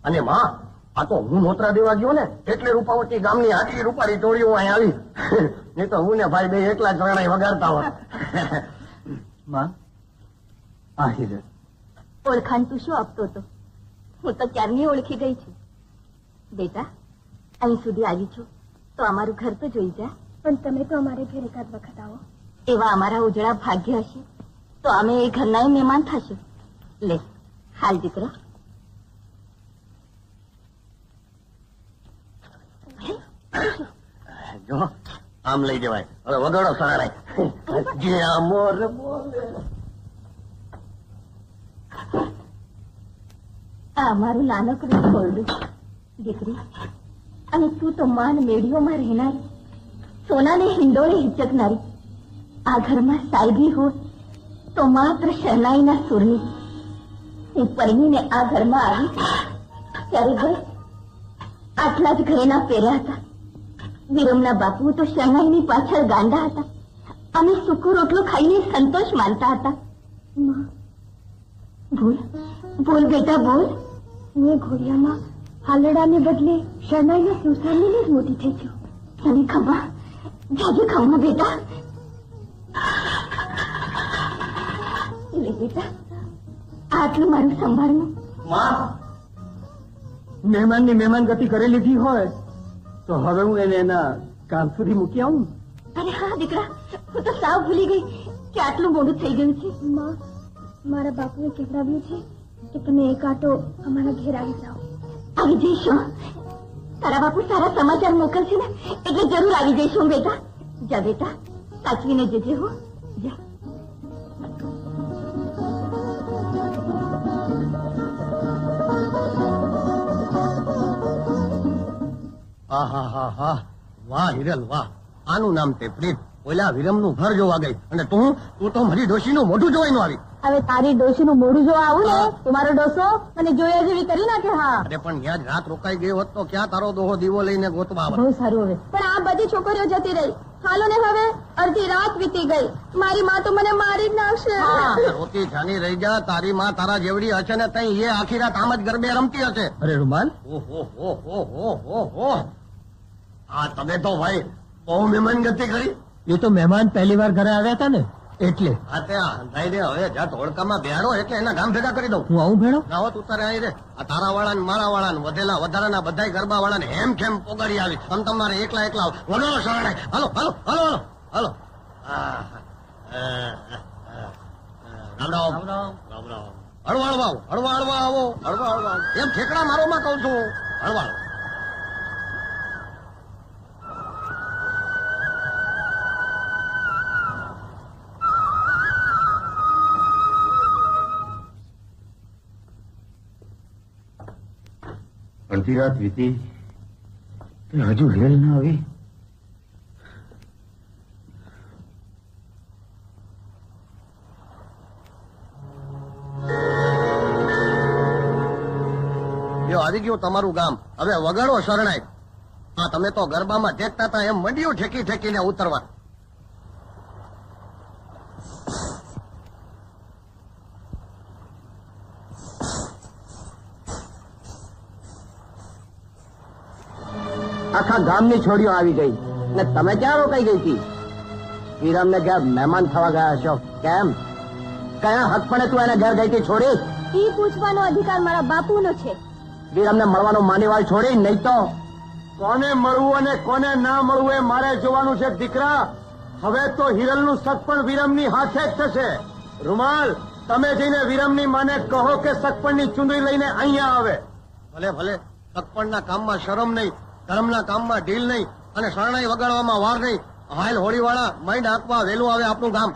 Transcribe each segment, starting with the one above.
અને માં આ તો હું નોતરા દેવા ગયો ને એટલે રૂપાવતી ગામની આટલી રૂપાળી ટોળીઓ અહીં આવી. નહીં તો હું ને ભાઈ બે એકલા શરણાઈ વગાડતા હોત. માં આ હિરલ ઓળખાણ તું શું આપતો હતો? હું તો ક્યારની ઓળખી ગઈ છું. બેટા અહીં સુધી આવી છું તો અમારું ઘર તો જોઈ જા. પણ તમે તો અમારે ઘેર એકાદ વખત આવો. એવા અમારા ઉજળા ભાગ્ય હશે તો અમે એ ઘરના મહેમાન થશું. લે હાલ દીકરો. જો આમ લઈ જવાય. હવે વગાડો શરણાઈ. જ્યાં મોર બોલે. આ અમારું નાનકડું ખોરડું દીકરી, અને તું તો માન મેળીઓમાં રહેનારી, સોનાને હિંડોળે હિચકનારી. આ ઘરમાં સાયબી હોય તો માત્ર શરણાઈના સુરની. હું પરણીને આ ઘરમાં આવી ત્યારે બસ આટલા જ ઘરેણા પહેર્યા હતા. વિરમના બાપુ તો શરણાઈની પાછળ ગાંડા હતા. અમે સૂકો રોટલો ખાઈને સંતોષ માનતા હતા. બોલ બોલ બેટા બોલ. મેં ઘોડિયામાં હાલડાને બદલે શરણાઈના સુસાનીને જ મોટી થઈ છું. તને ખમા જાજે ખમા બેટા. લે બેટા આટલું મારું સંભાળનું. મહેમાનની મહેમાન ગતિ કરી લીધી હોય તો હવે હું એને એના કામ સુધી મૂકી આવું. અરે હા દીકરા, હું તો સાવ ભૂલી ગઈ કે આટલું મોડું થઈ ગયું છે. માં મારા બાપુએ કહેવડાવ્યું છે કે તમે એક આટો અમારા ઘેર આવી જાઓ. આવી જઈશું. તારા બાપુ સારા સમાચાર મોકલશે ને એટલે જરૂર આવી જઈશું બેટા. જા બેટા સાચવીને જજે હો. જા. આહાહાહા. વાહ હિરલ વાહ. આનું નામ તે પ્રીત. ઓલા વિરમનું ઘર જોવા ગઈ અને તું તો મારી ડોશીનું મોઢું જોઈ નો આવી. હવે તારી ડોશીનું મોઢું જોવા આવું ને તો મારો ડોસો મને જોયા જેવી કરી નાખે. હા અરે પણ ત્યાં જ રાત રોકાઈ ગઈ હોત તો ક્યાં તારો દોહો દીવો લઈને ગોતવા આવે. બહુ સારું. હવે પણ આ બધી છોકરીઓ જતી રહી. હાલો ને હવે અડધી રાત વીતી ગઈ. મારી માં તો મને મારી જ નાખશે. રોતી જાની રહી જા. તારી માં તારા જેવડી હશે ને તઈ એ આખી રાત આમ જ ગરબે રમતી હશે. અરે રૂમાલ, ઓહો. આ તમે તો ભાઈ બહુ મહેમાન ગતિ કરી. એ તો મહેમાન પહેલી વાર ઘરે આવ્યા હતા ને એટલે. હા તે હવે જા ધોળકામાં બેહાડો એટલે એના ગામ ભેગા કરી દઉં. હું આવું ભેળો. ના હોત ઉતારે અહીં રે. આ તારા વાળા ને મારા વાળા ને વધેલા વધારાના બધા ગરબા વાળા ને હેમ ખેમ પોગાડી આવી. તમારે એકલા વગાડો શરણાઈ. હાલો હાલો હાલો હાલો હાલો. રામ રામ. હળવા આવો. એમ ઠેકડા મારો માં કઉ છું. હળવા. અડધી રાત વીતી હજુ હિરલ ના આવી. આવી ગયું તમારું ગામ. હવે વગાડો શરણાઈ. હા તમે તો ગરબામાં ઠેકતા હતા એમ મંડ્યું ઠેકી ઠેકીને ઉતરવા. આખા ગામની છોડીઓ આવી ગઈ ને તમે ક્યાં રોકાઈ ગઈ હતી? વિરમને ઘેર મહેમાન થવા ગયા છો કેમ? કયા હક પડે તું એને ઘેર ગઈ હતી છોડી? એ પૂછવાનો અધિકાર મારા બાપુનો છે. વિરમને મળવાનો માનીવાલ છોડી. નહીં તો કોને મળવું અને કોને ના મળવું એ મારે જોવાનું છે દીકરા. હવે તો હિરલનું સગપણ વિરમની હાથે જ થશે. રૂમાલ તમે જઈને વિરમની માને કહો કે સગપણની ચુંદડી લઈને અહીંયા આવે. ભલે સગપણના કામમાં શરમ નહીં, ધર્મના કામમાં ઢીલ નહીં અને શરણાઈ વગાડવામાં વાર નહીં. હાલ હોળીવાળા માઇન્ડ આંકવા વહેલું આવે આપણું ગામ.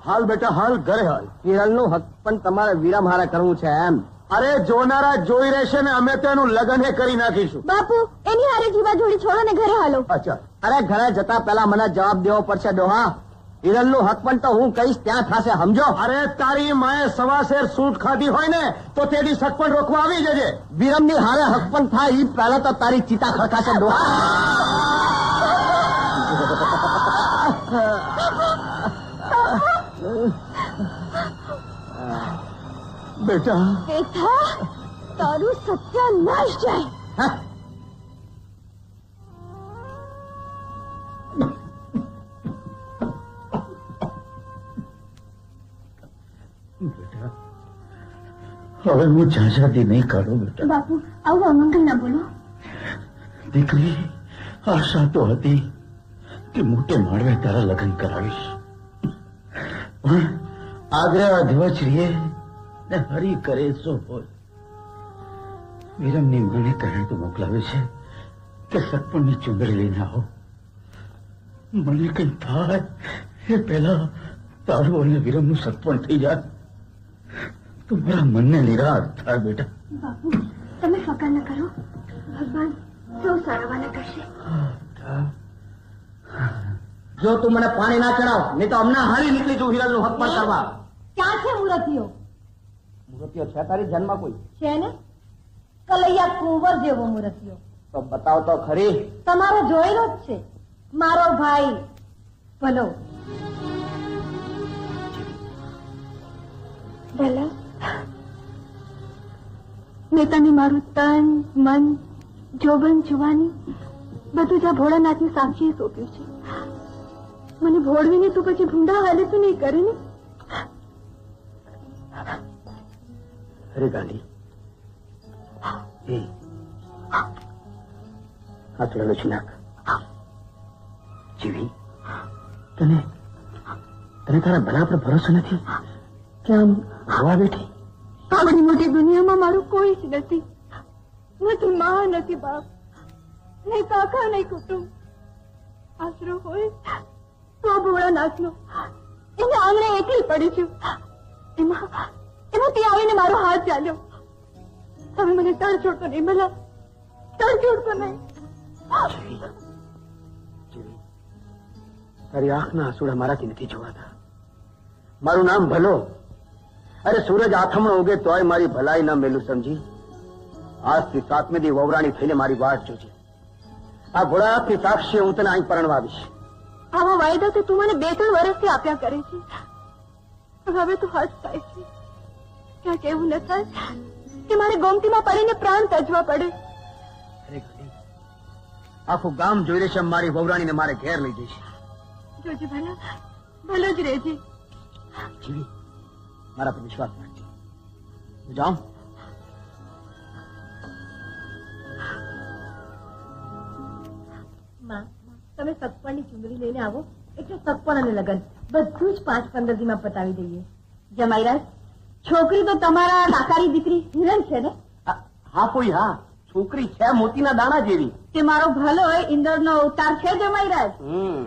હાલ બેટા હાલ, ઘરે હાલ. હિરલનું હક પણ તમારે વિરમ હારે કરવું છે એમ? અરે જોનારા જોઈ રહેશે ને અમે તો એનું લગ્ન કરી નાખીશું. બાપુ એની હારે જીવા જોડી છોડો ને ઘરે હાલો. અચ્છા, અરે ઘરે જતા પહેલા મને જવાબ દેવો પડશે ડોહા. હિરલનું હક પણ તો હું કહીશ ત્યાં થશે, સમજો? અરે તારી માએ સવાશેર સૂટ ખાધી હોય ને તો તેની સગપણ રોકવા આવી જજે. વિરમની હારે હક પણ થાય એ પહેલા તો તારી ચિતા ખડકાશે ડોહા. બેટા તારું સત્યાનાશ જાય. હા? બેટા હવે હું ઝાઝાથી નહીં કાઢું બેટા. બાપુ આવું અમંગલ ના બોલો. દીકરી આશા તો હતી કે મોટે માળવે તારા લગ્ન કરાવીશ, પણ આગ્રા અધવચરીએ ને હરી કરે સો હોય. વિરમની મને કહે તો મોકલાવે છે કે સગપણની ચુંદડી લઈને આવો. મને કઈ થાય એ પહેલા તારું અને વિરમનું સગપણ થઈ જાય તો મારા મનને નિરાશ થાય બેટા. બાપુ તમે ફકર ન કરો, ભગવાન સૌ સારાવાના કરશે. જો તું મને પાણી ના ચડાવ નહીં તો હમણાં હાલી નીકળી તું હિરલનું હક પણ કરવા. ક્યાં છે મૂર્તિઓ? મૂર્તિઓ છે તારી જન્મ કોઈ? છે ને કલૈયા કુંવર જેવો મૂર્તિઓ. તો બતાવ તો ખરી. તમારો જોયેલો જ છે, મારો ભાઈ ભલો. ભલા મેં તને મારું તન મન જોબન જુવાની બધું જ આ ભોળાનાથની સાક્ષીએ સોંપ્યું છે. મને ભોળવીને તું પછી ભૂંડા હાલે તો નહીં કરે ને? અરે ગાંધી એ હાથ લડો નાખ. જીવી તને તને તારા ભલા પર ભરોસો નથી કે આમ હવા બેઠી? આવડી મોટી દુનિયામાં મારું કોઈ જ નથી. નથી માં, નથી બાપ, નહીં કાકા, નહીં કુટુંબ. આશરો હોય તો ભોળાનાથનો. એને આંગણે એકલી પડી છું. એમાં તે આવીને મારો હાથ ચાલ્યો. તમે મને તડ છોડતો નહીં ભલા, તડ છોડતો નહીં. તારી આંખના આંસુડા મારાથી નથી જોવાતા. મારું નામ ભલો. અરે સૂરજ આથમણો ઉગે તોય મારી ભલાઈ ના મેલું સમજી. આજથી 7મે દી વવરાણી થઈને મારી વાટ જોજે. આ ભોળાનાથની સાક્ષી હું તને અહીં પરણવા આવીશ. આવો વાયદો તો તું મને 2-3 વર્ષથી આપ્યા કરે છે. પણ હવે તો હદ થાય છે. ક્યાંક એવું ન થાય કે મારે ગોમતીમાં પડીને પ્રાણ તજવા પડે. અરે ઘડી આખું ગામ જોઈ લેશે મારી વવરાણીને મારે ઘેર લઈ જઈશ. જોજે ભલા, ભલો જ રહેજે. જીવી મારા પર વિશ્વાસ રાખજે. હું જાઉં? માં, તમે સગપણની ચુંદડી લઈને આવો એટલે સગપણ અને લગન બધું જ 5-15 દીમાં પતાવી દઈએ. જમાઈરાજ, છોકરી તો તમારા કાકાની દીકરી હિરલ છે ને? હા કોઈ હા, છોકરી છે મોતીના દાણા જેવી. તે મારો ભલો હોય ઇન્દ્રનો અવતાર છે જમાઈરાજ.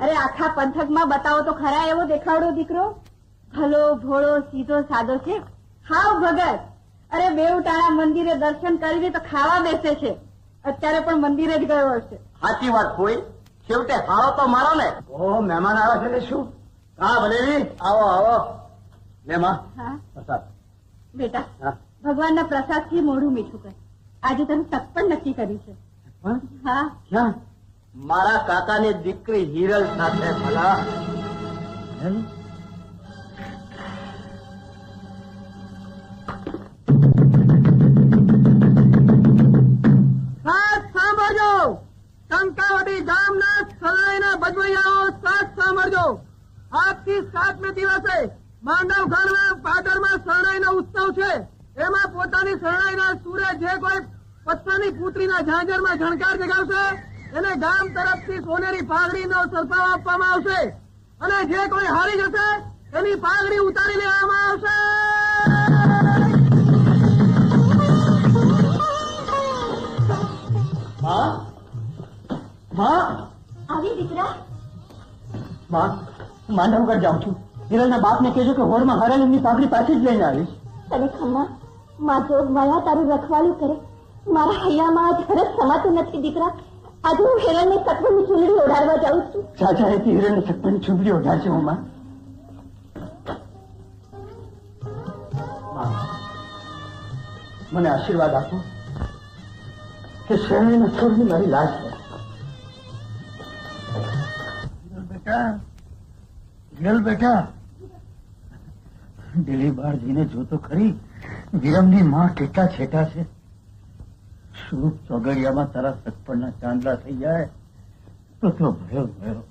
અરે આખા પંથકમાં બતાવો તો ખરા એવો દેખાવડો દીકરો. ભલો ભોળો સીધો સાદો છે, હાવ ભગત. અરે બેઉટાણા મંદિરે દર્શન કરીને તો ખાવા બેસે છે. અત્યારે પણ મંદિરે જ ગયો હશે. સાચી વાત કોઈ, છેવટે હારો તો મારો ને. ઓહો, મહેમાન આવે છે ને શું? હા ભલેવી, આવો આવો. લે માં હા પ્રસાદ. બેટા, હા ભગવાનના પ્રસાદથી મોઢું મીઠું કર. આજે તને સગપણ નક્કી કર્યું છે. પણ હા, ક્યાં? મારા કાકાની દીકરી હિરલ સાથે. ભલા સાંભળજો, કંકાવટી ગામના સલાઈના ભજવૈયાઓ સાથ સાંભળજો. આજથી 7મે દિવસે માંડવ ઘરના પાદરમાં શરણાઈનો ઉત્સવ છે. એમાં પોતાની શરણાઈના સુરે જે કોઈ પથ્થરની પુત્રીના ઝાંઝરમાં ઝણકાર જગાવશે એને ગામ તરફથી સોનેરી પાઘડીનો સરપાવ આપવામાં આવશે. અને જે કોઈ હારી જશે એની પાઘડી ઉતારી લેવામાં આવશે. માં, આવી દીકરા. માં, માંડવગઢ જાઉં છું. હિરલના બાપને કહેજો કે હોડમાં હરેલ એમની પાઘડી પાછી જ લઈને આવીશ. તને ખમ્મા માં જો માયા તારું રખવાલું કરે. મારા હૈયામાં આજ હરજ સમાતું નથી દીકરા. આજે હું હિરણને સગપણની ચૂંદડી ઓઢાડવા જાઉં છું. ચાચા એથી હિરણને સગપણની ચૂંદડી ઓઢાડશે. હું માં મને આશીર્વાદ આપો કે શરણાઈના છોડની મારી લાશ લે. બેટા, હિરલ બેટા, દિલી બહાર જઈને જોતો ખરી વિરમની માં કેટલા છેટા છે. સુખ ચોગડિયામાં તારા સગપણના ચાંદલા થઈ જાય તો ભયો ભયો